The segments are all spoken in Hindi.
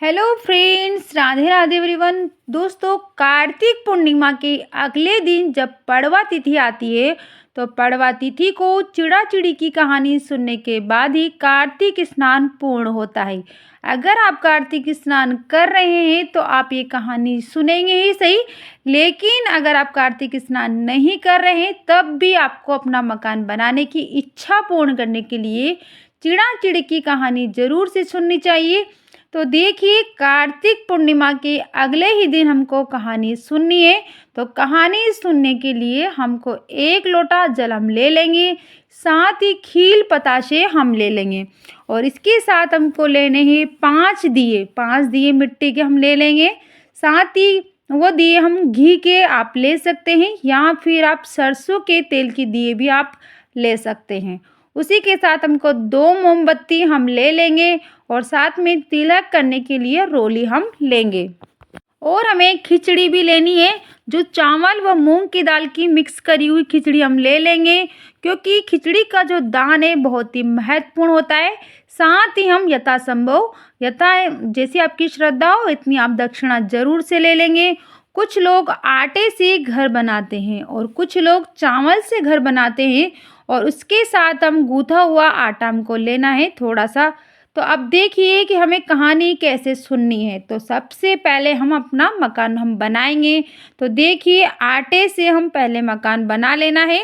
Hello friends, Radhe Radhe everyone. दोस्तों, कार्तिक पूर्णिमा के अगले दिन जब पड़वा तिथि आती है तो पड़वा तिथि को चिड़ा चिड़ी की कहानी सुनने के बाद ही कार्तिक स्नान पूर्ण होता है। अगर आप कार्तिक स्नान कर रहे हैं तो आप ये कहानी सुनेंगे ही सही, लेकिन अगर आप कार्तिक स्नान नहीं कर रहे हैं तब भी आपको अपना मकान बनाने की इच्छा पूर्ण करने के लिए चिड़ा चिड़ी की कहानी ज़रूर से सुननी चाहिए। तो देखिए, कार्तिक पूर्णिमा के अगले ही दिन हमको कहानी सुननी है। तो कहानी सुनने के लिए हमको 1 लोटा जल हम ले लेंगे, साथ ही खील पताशे हम ले लेंगे और इसके साथ हमको लेने हैं 5 दिए मिट्टी के हम ले लेंगे। साथ ही वो दिए हम घी के आप ले सकते हैं या फिर आप सरसों के तेल के दिए भी आप ले सकते हैं। उसी के साथ हमको 2 मोमबत्ती हम ले लेंगे और साथ में तिलक करने के लिए रोली हम लेंगे। और हमें खिचड़ी भी लेनी है, जो चावल व मूंग की दाल की मिक्स करी हुई खिचड़ी हम ले लेंगे, क्योंकि खिचड़ी का जो दान है बहुत ही महत्वपूर्ण होता है। साथ ही हम यथासंभव जैसी आपकी श्रद्धा हो इतनी आप दक्षिणा जरूर से ले लेंगे। कुछ लोग आटे से घर बनाते हैं और कुछ लोग चावल से घर बनाते हैं और उसके साथ हम गूथा हुआ आटा हमको लेना है थोड़ा सा। तो अब देखिए कि हमें कहानी कैसे सुननी है। तो सबसे पहले हम अपना मकान हम बनाएंगे। तो देखिए, आटे से हम पहले मकान बना लेना है।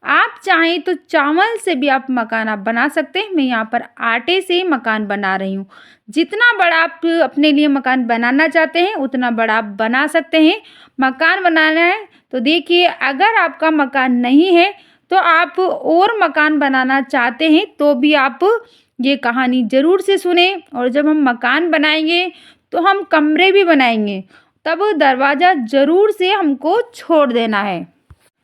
आप चाहें तो चावल से भी आप मकान आप बना सकते हैं। मैं यहाँ पर आटे से मकान बना रही हूँ। जितना बड़ा आप अपने लिए मकान बनाना चाहते हैं उतना बड़ा आप बना सकते हैं। मकान बनाना है तो देखिए, अगर आपका मकान नहीं है तो आप और मकान बनाना चाहते हैं तो भी आप ये कहानी ज़रूर से सुने। और जब हम मकान बनाएंगे तो हम कमरे भी बनाएंगे, तब दरवाज़ा ज़रूर से हमको छोड़ देना है।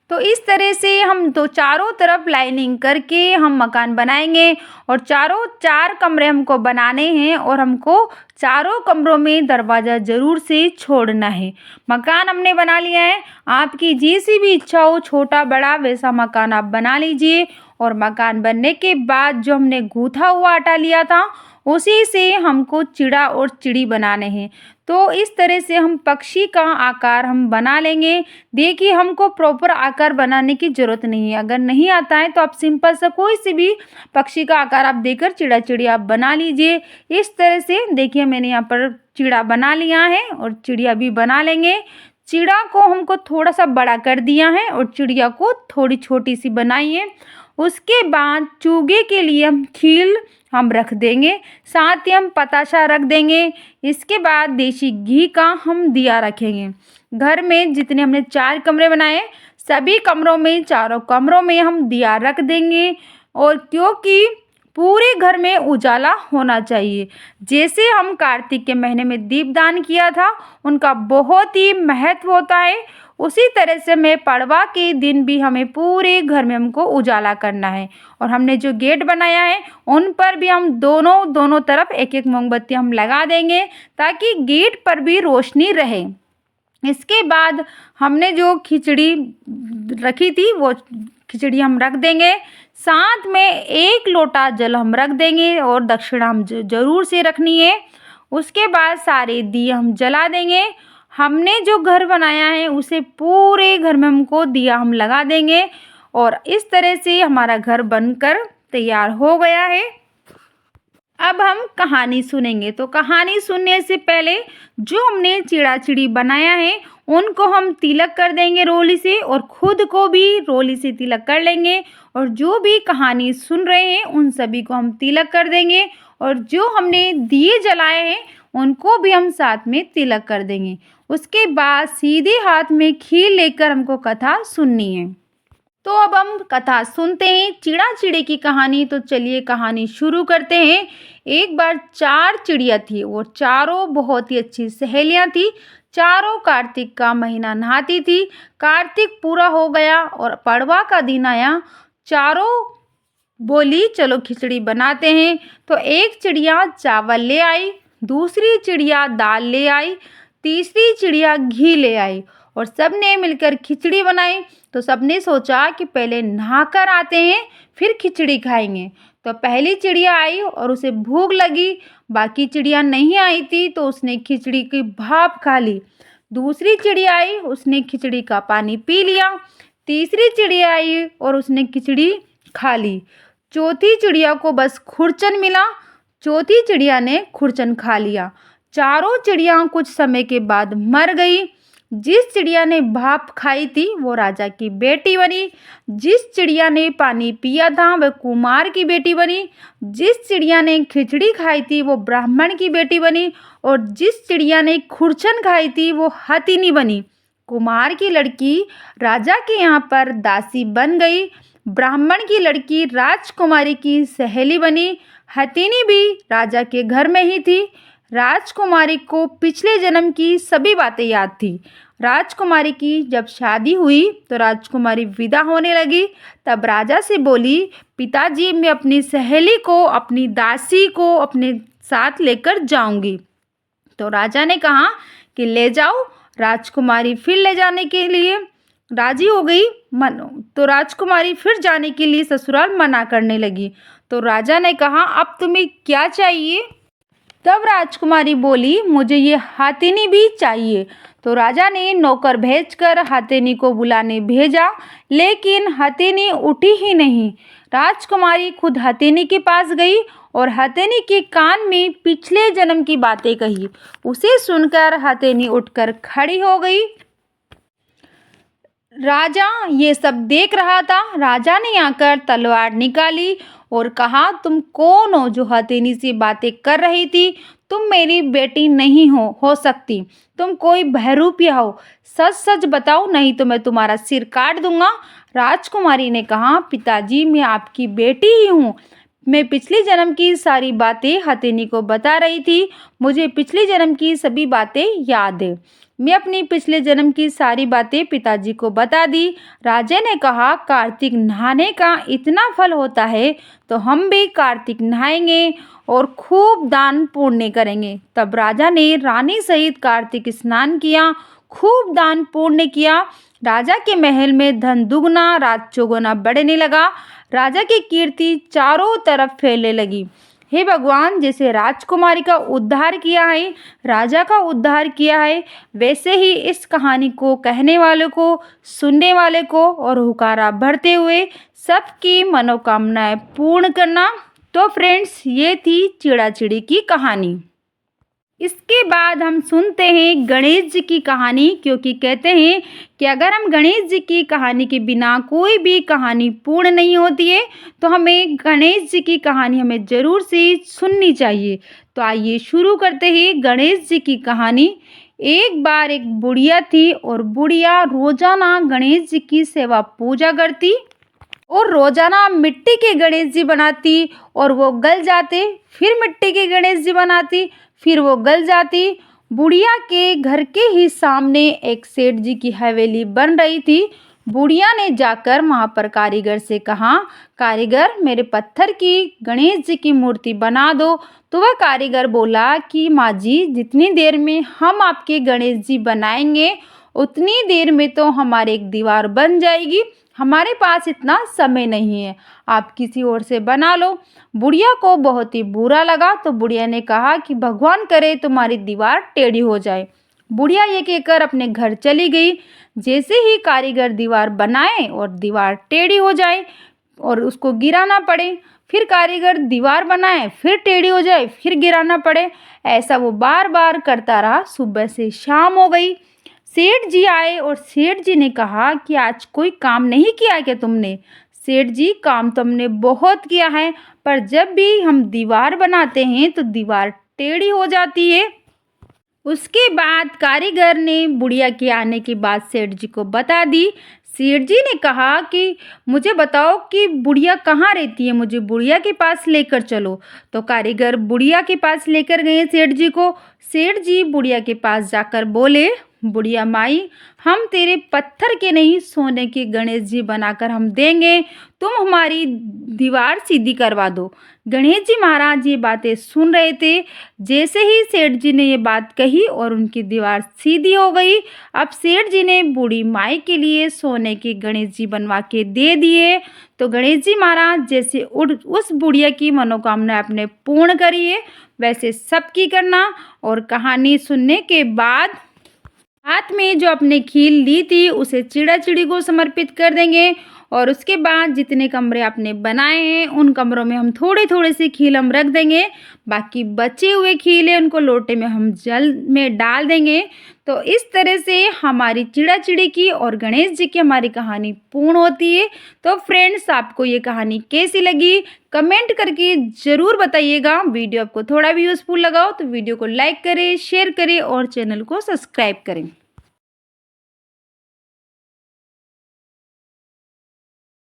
तो इस तरह से हम तो चारों तरफ लाइनिंग करके हम मकान बनाएंगे और 4 कमरे हमको बनाने हैं और हमको चारों कमरों में दरवाज़ा ज़रूर से छोड़ना है। मकान हमने बना लिया है। आपकी जैसी भी इच्छा हो, छोटा बड़ा वैसा मकान आप बना लीजिए। और मकान बनने के बाद जो हमने गूथा हुआ आटा लिया था उसी से हमको चिड़ा और चिड़ी बनाने हैं। तो इस तरह से हम पक्षी का आकार हम बना लेंगे। देखिए, हमको प्रॉपर आकार बनाने की ज़रूरत नहीं है। अगर नहीं आता है तो आप सिंपल सा कोई से भी पक्षी का आकार आप देकर चिड़ा चिड़ी आप बना लीजिए। इस तरह से देखिए, मैंने यहाँ पर चिड़ा बना लिया है और चिड़िया भी बना लेंगे। चिड़ा को हमको थोड़ा सा बड़ा कर दिया है और चिड़िया को थोड़ी छोटी सी बनाई है। उसके बाद चूगे के लिए हम खील हम रख देंगे, साथ ही हम पताशा रख देंगे। इसके बाद देसी घी का हम दिया रखेंगे। घर में जितने हमने 4 कमरे बनाए सभी कमरों में, चारों कमरों में हम दिया रख देंगे। और क्योंकि पूरे घर में उजाला होना चाहिए, जैसे हम कार्तिक के महीने में दीपदान किया था उनका बहुत ही महत्व होता है, उसी तरह से मैं पड़वा के दिन भी हमें पूरे घर में हमको उजाला करना है। और हमने जो गेट बनाया है उन पर भी हम दोनों तरफ 1-1 मोमबत्ती हम लगा देंगे ताकि गेट पर भी रोशनी रहे। इसके बाद हमने जो खिचड़ी रखी थी वो खिचड़ी हम रख देंगे। साथ में 1 लोटा जल हम रख देंगे और दक्षिणा हम ज़रूर से रखनी है। उसके बाद सारे दिए हम जला देंगे। हमने जो घर बनाया है उसे पूरे घर में हमको दिया हम लगा देंगे और इस तरह से हमारा घर बनकर तैयार हो गया है। अब हम कहानी सुनेंगे। तो कहानी सुनने से पहले जो हमने चिड़ा चिड़ी बनाया है उनको हम तिलक कर देंगे रोली से और खुद को भी रोली से तिलक कर लेंगे। और जो भी कहानी सुन रहे हैं उन सभी को हम तिलक कर देंगे और जो हमने दिए जलाए हैं उनको भी हम साथ में तिलक कर देंगे। उसके बाद सीधे हाथ में खील लेकर हमको कथा सुननी है। तो अब हम कथा सुनते हैं चिड़ा चिड़ी की कहानी। तो चलिए कहानी शुरू करते हैं। एक बार 4 चिड़िया थी, वो चारों बहुत ही अच्छी सहेलियां थी। चारों कार्तिक का महीना नहाती थी। कार्तिक पूरा हो गया और पड़वा का दिन आया। चारों बोली चलो खिचड़ी बनाते हैं। तो एक चिड़िया चावल ले आई, दूसरी चिड़िया दाल ले आई, तीसरी चिड़िया घी ले आई और सबने मिलकर खिचड़ी बनाई। तो सबने सोचा कि पहले नहाकर आते हैं फिर खिचड़ी खाएंगे। तो पहली चिड़िया आई और उसे भूख लगी। बाकी चिड़िया नहीं आई थी तो उसने खिचड़ी की भाप खा ली। दूसरी चिड़िया आई, उसने खिचड़ी का पानी पी लिया। तीसरी चिड़िया आई और उसने खिचड़ी खा ली। चौथी चिड़िया को बस खुरचन मिला, चौथी चिड़िया ने खुरचन खा लिया। चारों चिड़िया कुछ समय के बाद मर गई। जिस चिड़िया ने भाप खाई थी वो राजा की बेटी बनी, जिस चिड़िया ने पानी पिया था वह कुमार की बेटी बनी, जिस चिड़िया ने खिचड़ी खाई थी वो ब्राह्मण की बेटी बनी, और जिस चिड़िया ने खुरचन खाई थी वो हथिनी बनी। कुमार की लड़की राजा के यहाँ पर दासी बन गई, ब्राह्मण की लड़की राजकुमारी की सहेली बनी, हथिनी भी राजा के घर में ही थी। राजकुमारी को पिछले जन्म की सभी बातें याद थी। राजकुमारी की जब शादी हुई तो राजकुमारी विदा होने लगी। तब राजा से बोली, पिताजी मैं अपनी सहेली को, अपनी दासी को अपने साथ लेकर जाऊंगी। तो राजा ने कहा कि ले जाओ। राजकुमारी फिर ले जाने के लिए राजी हो गई। तो राजकुमारी फिर जाने के लिए ससुराल मना करने लगी। तो राजा ने कहा अब तुम्हें क्या चाहिए? तब राजकुमारी बोली मुझे ये हाथिनी भी चाहिए। तो राजा ने नौकर भेजकर हाथिनी को बुलाने भेजा, लेकिन हाथिनी उठी ही नहीं। राजकुमारी खुद हाथिनी के पास गई और हाथिनी के कान में पिछले जन्म की बातें कही। उसे सुनकर हाथिनी उठकर खड़ी हो गई। राजा ये सब देख रहा था। राजा ने आकर तलवार निकाली और कहा तुम कौन हो जो हथेनी से बातें कर रही थी? तुम मेरी बेटी नहीं हो सकती। तुम कोई बहरूपिया हो। सच सच बताओ, नहीं तो मैं तुम्हारा सिर काट दूंगा। राजकुमारी ने कहा पिताजी मैं आपकी बेटी ही हूँ। मैं पिछले जन्म की सारी बातें हथेनी को बता रही थी। मुझे पिछले जन्म की सभी बातें याद है। मैं अपनी पिछले जन्म की सारी बातें पिताजी को बता दी। राजा ने कहा कार्तिक नहाने का इतना फल होता है तो हम भी कार्तिक नहाएंगे और खूब दान पुण्य करेंगे। तब राजा ने रानी सहित कार्तिक स्नान किया, खूब दान पुण्य किया। राजा के महल में धन दुगना रात चौगुना बढ़ने लगा। राजा की कीर्ति चारों तरफ फैलने लगी। हे भगवान, जैसे राजकुमारी का उद्धार किया है, राजा का उद्धार किया है, वैसे ही इस कहानी को कहने वाले को, सुनने वाले को और हुकारा भरते हुए सबकी मनोकामनाएं पूर्ण करना। तो फ्रेंड्स, ये थी चिड़ा चिड़ी की कहानी। इसके बाद हम सुनते हैं गणेश जी की कहानी, क्योंकि कहते हैं कि अगर हम गणेश जी की कहानी के बिना कोई भी कहानी पूर्ण नहीं होती है, तो हमें गणेश जी की कहानी हमें ज़रूर से सुननी चाहिए। तो आइए शुरू करते हैं गणेश जी की कहानी। एक बार एक बुढ़िया थी और बुढ़िया रोजाना गणेश जी की सेवा पूजा करती और रोजाना मिट्टी के गणेश जी बनाती और वो गल जाते, फिर मिट्टी के गणेश जी बनाती, फिर वो गल जाती। बुढ़िया के घर के ही सामने एक सेठ जी की हवेली बन रही थी। बुढ़िया ने जाकर वहाँ पर कारीगर से कहा, कारीगर मेरे पत्थर की गणेश जी की मूर्ति बना दो। तो वह कारीगर बोला कि माँ जी, जितनी देर में हम आपके गणेश जी बनाएंगे उतनी देर में तो हमारे एक दीवार बन जाएगी, हमारे पास इतना समय नहीं है, आप किसी और से बना लो। बुढ़िया को बहुत ही बुरा लगा। तो बुढ़िया ने कहा कि भगवान करे तुम्हारी दीवार टेढ़ी हो जाए। बुढ़िया ये कहकर अपने घर चली गई। जैसे ही कारीगर दीवार बनाए और दीवार टेढ़ी हो जाए और उसको गिराना पड़े, फिर कारीगर दीवार बनाए, फिर टेढ़ी हो जाए, फिर गिराना पड़े, ऐसा वो बार बार करता रहा। सुबह से शाम हो गई। सेठ जी आए और सेठ जी ने कहा कि आज कोई काम नहीं किया क्या तुमने? सेठ जी, काम तो हमने बहुत किया है, पर जब भी हम दीवार बनाते हैं तो दीवार टेढ़ी हो जाती है। उसके बाद कारीगर ने बुढ़िया के आने की बात सेठ जी को बता दी। सेठ जी ने कहा कि मुझे बताओ कि बुढ़िया कहाँ रहती है, मुझे बुढ़िया के पास लेकर चलो। तो कारीगर बुढ़िया के पास लेकर गए सेठ जी को। सेठ जी बुढ़िया के पास जाकर बोले, बुढ़िया माई, हम तेरे पत्थर के नहीं सोने के गणेश जी बनाकर हम देंगे, तुम हमारी दीवार सीधी करवा दो। गणेश जी महाराज ये बातें सुन रहे थे। जैसे ही सेठ जी ने ये बात कही और उनकी दीवार सीधी हो गई। अब सेठ जी ने बूढ़ी माई के लिए सोने के गणेश जी बनवा के दे दिए। तो गणेश जी महाराज जैसे उस बुढ़िया की मनोकामना आपने पूर्ण करी है, वैसे सबकी करना और कहानी सुनने के बाद हाथ में जो आपने खील ली थी उसे चिड़ा-चिड़ी को समर्पित कर देंगे और उसके बाद जितने कमरे आपने बनाए हैं उन कमरों में हम थोड़े-थोड़े से खील हम रख देंगे। बाकी बचे हुए खील हैं उनको लोटे में हम जल में डाल देंगे। तो इस तरह से हमारी चिड़ा-चिड़ी की और गणेश जी की हमारी कहानी पूर्ण होती है। तो फ्रेंड्स, आपको ये कहानी कैसी लगी कमेंट करके ज़रूर बताइएगा। वीडियो आपको थोड़ा भी यूज़फुल लगा हो तो वीडियो को लाइक करें, शेयर करें और चैनल को सब्सक्राइब करें।